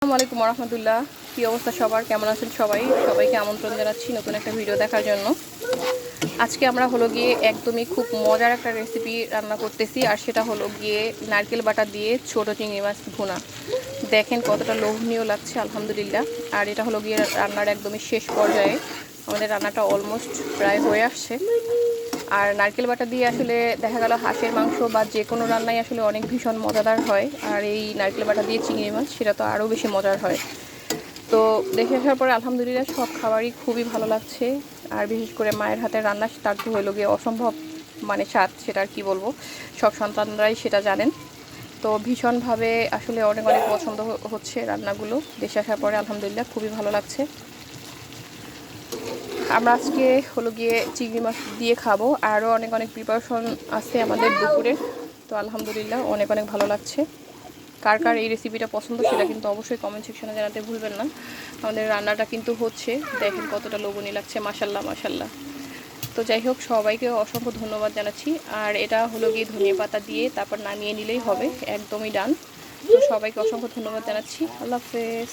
আসসালামু আলাইকুম রহমতুল্লাহ। কী অবস্থা সবার, কেমন আছেন সবাই? সবাইকে আমন্ত্রণ জানাচ্ছি নতুন একটা ভিডিও দেখার জন্য। আজকে আমরা হলো গিয়ে একদমই খুব মজার একটা রেসিপি রান্না করতেছি, আর সেটা হলো গিয়ে নারকেল বাটা দিয়ে ছোটো চিংড়ি মাছ ভুনা। দেখেন কতটা লোভনীয় লাগছে, আলহামদুলিল্লাহ। আর এটা হলো গিয়ে রান্নার একদমই শেষ পর্যায়ে, আমাদের রান্নাটা অলমোস্ট প্রায় হয়ে আসছে। আর নারকেল বাটা দিয়ে আসলে দেখা গেল হাঁসের মাংস বা যে কোনো রান্নাই আসলে অনেক ভীষণ মজাদার হয়, আর এই নারকেল বাটা দিয়ে চিংড়ি মাছ সেটা তো আরও বেশি মজার হয়। তো দেখে আসার পরে আলহামদুলিল্লাহ সব খাবারই খুবই ভালো লাগছে। আর বিশেষ করে মায়ের হাতের রান্না, তার তো হলো গিয়ে অসম্ভব স্বাদ, সেটা আর কি বলবো, সব সন্তানরাই সেটা জানেন। তো ভীষণভাবে আসলে অনেক অনেক পছন্দ হচ্ছে রান্নাগুলো। দেশে আসার পরে আলহামদুলিল্লাহ খুবই ভালো লাগছে। আমরা আজকে হলো গিয়ে চিংড়ি মাছ দিয়ে খাবো, আরও অনেক অনেক প্রিপারেশন আছে আমাদের দুপুরে। তো আলহামদুলিল্লাহ অনেক অনেক ভালো লাগছে। কার কার এই রেসিপিটা পছন্দ সেটা কিন্তু অবশ্যই কমেন্ট সেকশনে জানাতে ভুলবেন না। আমাদের রান্নাটা কিন্তু হচ্ছে, দেখেন কতটা লোভনীয় লাগছে, মাশাল্লাহ মাশাল্লাহ। তো যাই হোক, সবাইকে অসংখ্য ধন্যবাদ জানাচ্ছি। আর এটা হলো গিয়ে ধনিয়া পাতা দিয়ে তারপর নামিয়ে নিলেই হবে, একদমই ডান। তো সবাইকে অসংখ্য ধন্যবাদ জানাচ্ছি। আল্লাহ হাফেজ।